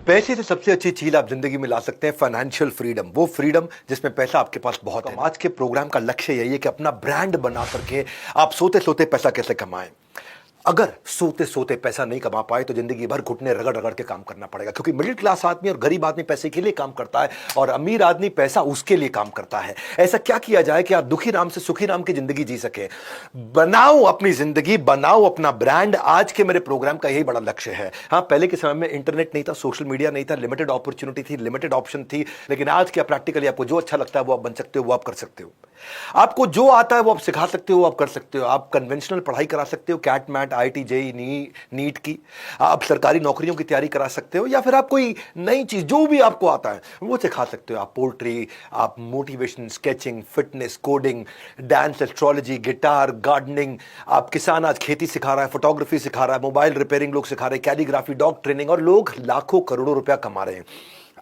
पैसे से सबसे अच्छी चीज आप जिंदगी में ला सकते हैं फाइनेंशियल फ्रीडम। वो फ्रीडम जिसमें पैसा आपके पास बहुत है। आज के प्रोग्राम का लक्ष्य यही है कि अपना ब्रांड बना करके आप सोते सोते पैसा कैसे कमाएं। अगर सोते सोते पैसा नहीं कमा पाए तो जिंदगी भर घुटने रगड़ रगड़ के काम करना पड़ेगा, क्योंकि मिडिल क्लास आदमी और गरीब आदमी पैसे के लिए काम करता है और अमीर आदमी पैसा उसके लिए काम करता है। ऐसा क्या किया जाए कि आप दुखी राम से सुखी राम की जिंदगी जी सके। बनाओ अपनी जिंदगी, बनाओ अपना ब्रांड। आज के मेरे प्रोग्राम का यही बड़ा लक्ष्य है। हाँ, पहले के समय में इंटरनेट नहीं था, सोशल मीडिया नहीं था, लिमिटेड अपॉर्चुनिटी थी, लिमिटेड ऑप्शन थी, लेकिन आज क्या प्रैक्टिकली आपको जो अच्छा लगता है वो आप बन सकते हो, वो आप कर सकते हो। आपको जो आता है वो आप सिखा सकते हो, आप कर सकते हो। आप कन्वेंशनल पढ़ाई करा सकते हो, CAT MAT IIT JEE NEET की। आप सरकारी नौकरियों की तैयारी करा सकते हो, या फिर आप कोई नई चीज जो भी आपको आता है वो सिखा सकते हो। आप पोल्ट्री, आप motivation, sketching, fitness, coding, dance, astrology, guitar, gardening. आप किसान आज खेती सिखा रहा है, फोटोग्राफी सिखा रहा है, मोबाइल रिपेयरिंग लोग सिखा रहे हैं, कैलीग्राफी, डॉग ट्रेनिंग, और लोग लाखों करोड़ों रुपया कमा रहे हैं।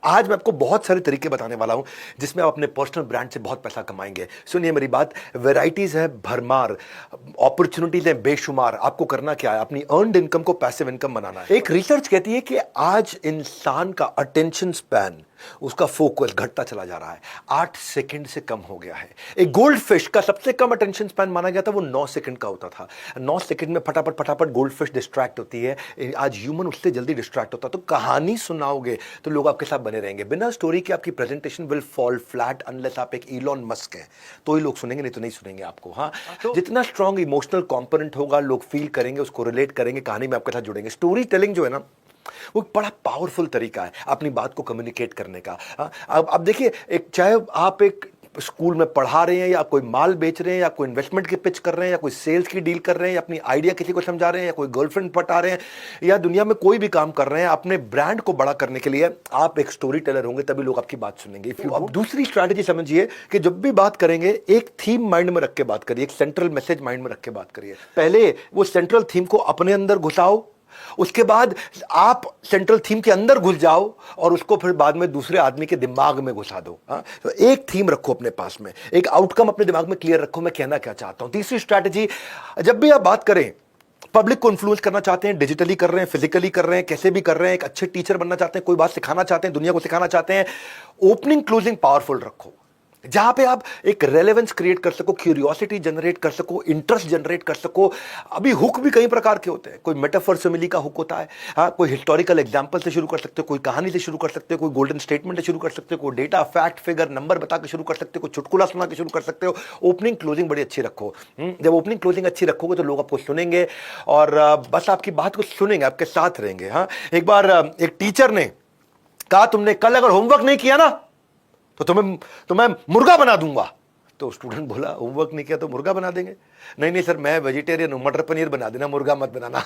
आज मैं आपको बहुत सारे तरीके बताने वाला हूं जिसमें आप अपने पर्सनल ब्रांड से बहुत पैसा कमाएंगे। सुनिए मेरी बात, वैरायटीज है भरमार, अपॉर्चुनिटीज है बेशुमार। आपको करना क्या है, अपनी अर्नड इनकम को पैसिव इनकम बनाना है। एक रिसर्च कहती है कि आज इंसान का अटेंशन स्पैन, उसका फोकस घटता चला जा रहा है। 8 सेकंड से कम हो गया है। एक गोल्ड फिश का सबसे कम अटेंशन स्पैन माना गया था, वो 9 सेकंड का होता था। 9 सेकंड में फटाफट फटाफट गोल्ड फिश डिस्ट्रैक्ट होती है। आज ह्यूमन उससे जल्दी डिस्ट्रैक्ट होता है। तो कहानी सुनाओगे तो लोग आपके साथ बने रहेंगे। बिना स्टोरी के आपकी presentation will fall flat unless आप एक इलॉन मस्क हैं, तो ही लोग सुनेंगे, नहीं तो नहीं सुनेंगे आपको। हाँ, तो जितना स्ट्रॉन्ग इमोशनल कंपोनेंट होगा, लोग फील करेंगे, उसको रिलेट करेंगे, कहानी में आपके साथ जुड़ेंगे। स्टोरी टेलिंग जो है ना, वो बड़ा पावरफुल तरीका है अपनी बात को कम्युनिकेट करने का। अब देखिए, एक चाहे आप एक स्कूल में पढ़ा रहे हैं, या कोई माल बेच रहे हैं, या कोई इन्वेस्टमेंट की पिच कर रहे हैं, या कोई सेल्स की डील कर रहे हैं, या अपनी आइडिया किसी को समझा रहे हैं, या कोई गर्लफ्रेंड पटा रहे हैं, या दुनिया में कोई भी काम कर रहे हैं, अपने ब्रांड को बड़ा करने के लिए आप एक स्टोरी टेलर होंगे, तभी लोग आपकी बात सुनेंगे। अब दूसरी स्ट्रैटेजी समझिए कि जब भी बात करेंगे एक थीम माइंड में रख के बात करिए, एक सेंट्रल मैसेज माइंड में रख के बात करिए। पहले वो सेंट्रल थीम को अपने अंदर घुसाओ, उसके बाद आप सेंट्रल थीम के अंदर घुस जाओ, और उसको फिर बाद में दूसरे आदमी के दिमाग में घुसा दो। तो एक थीम रखो अपने पास में, एक आउटकम अपने दिमाग में क्लियर रखो, मैं कहना क्या चाहता हूं। तीसरी स्ट्रैटेजी, जब भी आप बात करें, पब्लिक को इन्फ्लुएंस करना चाहते हैं, डिजिटली कर रहे हैं, फिजिकली कर रहे हैं, कैसे भी कर रहे हैं, एक अच्छे टीचर बनना चाहते हैं, कोई बात सिखाना चाहते हैं, दुनिया को सिखाना चाहते हैं, ओपनिंग क्लोजिंग पावरफुल रखो, जहां पे आप एक रेलेवेंस क्रिएट कर सको, क्यूरियोसिटी जनरेट कर सको, इंटरेस्ट जनरेट कर सको। अभी हुक भी कई प्रकार के होते हैं। कोई मेटाफर सिमिली का हुक होता है, हाँ, कोई हिस्टोरिकल एग्जांपल से शुरू कर सकते हो, कोई कहानी से शुरू कर सकते हो, कोई गोल्डन स्टेटमेंट से शुरू कर सकते हो, कोई डेटा, फैक्ट, फिगर, नंबर बता के शुरू कर सकते हो, कोई चुटकुला सुना के शुरू कर सकते हो। ओपनिंग क्लोजिंग बड़ी अच्छी रखो। जब ओपनिंग क्लोजिंग अच्छी रखोगे तो लोग आपको सुनेंगे, और बस आपकी बात को सुनेंगे, आपके साथ रहेंगे। हाँ, एक बार एक टीचर ने कहा, तुमने कल अगर होमवर्क नहीं किया ना तो मैं मुर्गा बना दूंगा। तो स्टूडेंट बोला, होमवर्क नहीं किया तो मुर्गा बना देंगे? नहीं नहीं सर, मैं वेजिटेरियन हूं, मटर पनीर बना देना, मुर्गा मत बनाना।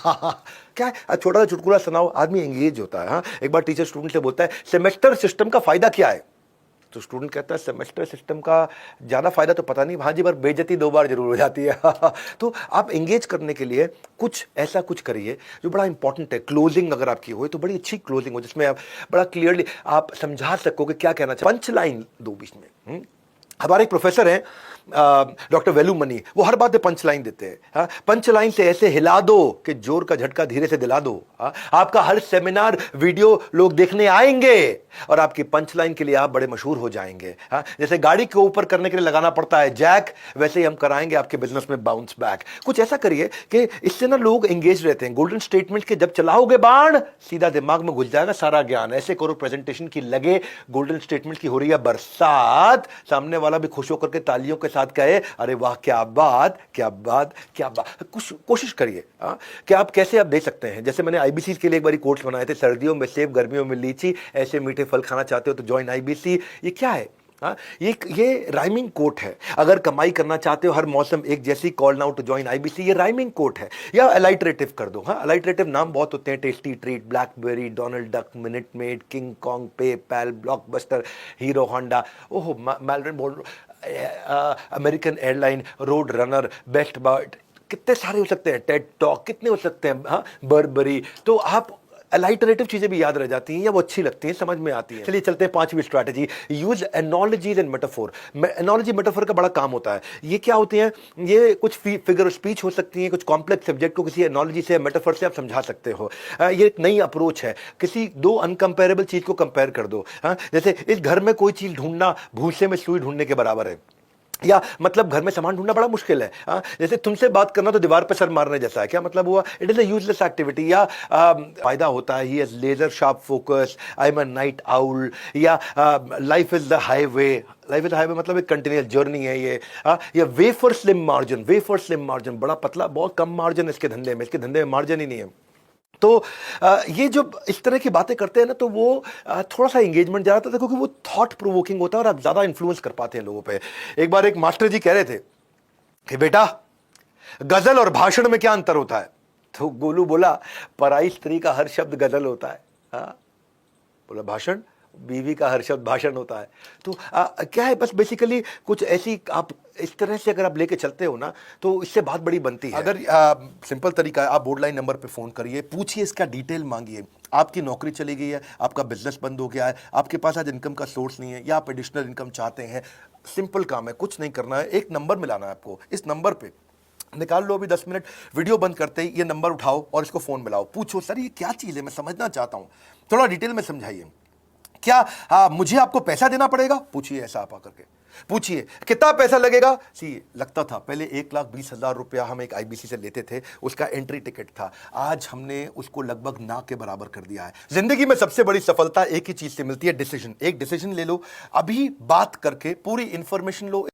क्या है, छोटा सा चुटकुला सुनाओ, आदमी एंगेज होता है। हाँ, एक बार टीचर स्टूडेंट से बोलता है, सेमेस्टर सिस्टम का फायदा क्या है? तो स्टूडेंट कहता है, सेमेस्टर सिस्टम का ज्यादा फायदा तो पता नहीं, हाँ जी, पर बेइज्जती 2 बार जरूर हो जाती है। तो आप एंगेज करने के लिए कुछ ऐसा कुछ करिए जो बड़ा इंपॉर्टेंट है। क्लोजिंग अगर आपकी हो तो बड़ी अच्छी क्लोजिंग हो, जिसमें आप बड़ा क्लियरली आप समझा सको कि क्या कहना चाहिए। पंच लाइन दो बीच में। हमारे एक प्रोफेसर हैं डॉक्टर वेलू मनी, वो हर बात में पंच लाइन देते हैं। हाँ, पंच लाइन से ऐसे हिला दो कि जोर का झटका धीरे से दिला दो। हाँ, आपका हर सेमिनार वीडियो लोग देखने आएंगे, और आपकी पंच लाइन के लिए आप बड़े मशहूर हो जाएंगे। हाँ, जैसे गाड़ी के ऊपर करने के लिए लगाना पड़ता है जैक, वैसे ही हम कराएंगे आपके बिजनेस में बाउंस बैक। कुछ ऐसा करिए कि इससे ना लोग एंगेज रहते हैं। गोल्डन स्टेटमेंट के जब चलाओगे बाण, सीधा दिमाग में घुस जाएगा सारा ज्ञान। ऐसे करो प्रेजेंटेशन की लगे गोल्डन स्टेटमेंट की हो रही है बरसात, सामने वाला भी खुश होकर के तालियों के साथ कहे, अरे वाह क्या बात, क्या बात, क्या बात। कुछ कोशिश करिए कि आप कैसे आप दे सकते हैं। जैसे मैंने आईबीसी के लिए एक बार कोट्स बनाए थे, सर्दियों में सेब, गर्मियों में लीची, ऐसे मीठे फल खाना चाहते हो तो ज्वाइन आईबीसी। ये क्या है? हाँ, ये राइमिंग कोट है। अगर कमाई करना चाहते हो हर मौसम एक जैसी, call now to join IBC, ये राइमिंग कोट है। या अलाइटरेटिव कर दो। हाँ, अलाइटरेटिव नाम बहुत होते हैं, tasty treat, blackberry, Donald duck, minute made, king Kong, पे पैल, ब्लॉकबस्टर, हीरो होंडा, ओहो मैलरन बोल, American airline, road runner, best bird, कितने सारे हो सकते हैं, टेड टॉक कितने हो सकते हैं। हाँ, बर्बरी। तो आप अलाइटरेटिव चीजें भी याद रह जाती हैं या वो अच्छी लगती हैं, समझ में आती हैं। चलिए चलते हैं पांचवी strategy, use एनोलॉजीज and metaphor. Analogy metaphor का बड़ा काम होता है। ये क्या होते हैं? ये कुछ फिगर ऑफ स्पीच हो सकती हैं, कुछ कॉम्प्लेक्स सब्जेक्ट को किसी एनोलॉजी से, मेटाफोर से आप समझा सकते हो। ये एक नई अप्रोच है। किसी दो अनकंपेरेबल चीज को कंपेयर कर दो। जैसे इस घर में कोई चीज ढूंढना भूसे में सुई ढूंढने के बराबर है, या मतलब घर में सामान ढूंढना बड़ा मुश्किल है। जैसे तुमसे बात करना तो दीवार पे सर मारने जैसा है। क्या मतलब हुआ? It is a useless activity. या फायदा होता है, ही has laser sharp focus, I am a night owl, या life is the highway. Life is highway मतलब एक कंटिन्यूअस जर्नी है ये। या wafer slim margin, wafer slim margin, बड़ा पतला, बहुत कम मार्जिन है इसके धंधे में, इसके धंधे में मार्जिन ही नहीं है। तो ये जो इस तरह की बातें करते हैं ना, तो वो थोड़ा सा एंगेजमेंट ज़्यादा था, क्योंकि वो थॉट प्रोवोकिंग होता है और आप ज़्यादा इन्फ्लुएंस कर पाते हैं लोगों पे। एक बार एक मास्टर जी कह रहे थे कि बेटा, गजल और भाषण में क्या अंतर होता है? तो गोलू बोला, पराई स्त्री का हर शब्द गजल होता है। हाँ, बोला भाषण, बीवी का हर शब्द भाषण होता है। तो क्या है, बस बेसिकली कुछ ऐसी आप इस तरह से अगर आप लेके चलते हो ना, तो इससे बात बड़ी बनती है। अगर सिंपल तरीका है, आप बोर्ड लाइन नंबर पे फोन करिए, पूछिए, इसका डिटेल मांगिए। आपकी नौकरी चली गई है, आपका बिजनेस बंद हो गया है, आपके पास आज इनकम का सोर्स नहीं है, या आप एडिशनल इनकम चाहते हैं। सिंपल काम है, कुछ नहीं करना है, एक नंबर मिलाना है आपको। इस नंबर पे निकाल लो अभी 10 मिनट, वीडियो बंद करते ही ये नंबर उठाओ और इसको फोन मिलाओ। पूछो, सर ये क्या चीज़ है, मैं समझना चाहता हूँ, थोड़ा डिटेल में समझाइए। क्या मुझे आपको पैसा देना पड़ेगा? पूछिए, ऐसा आप आकर के पूछिए, कितना पैसा लगेगा? सी लगता था पहले 1,20,000 रुपया हम एक आईबीसी से लेते थे, उसका एंट्री टिकट था। आज हमने उसको लगभग ना के बराबर कर दिया है। जिंदगी में सबसे बड़ी सफलता एक ही चीज से मिलती है, डिसीजन। एक डिसीजन ले लो, अभी बात करके पूरी इंफॉर्मेशन लो।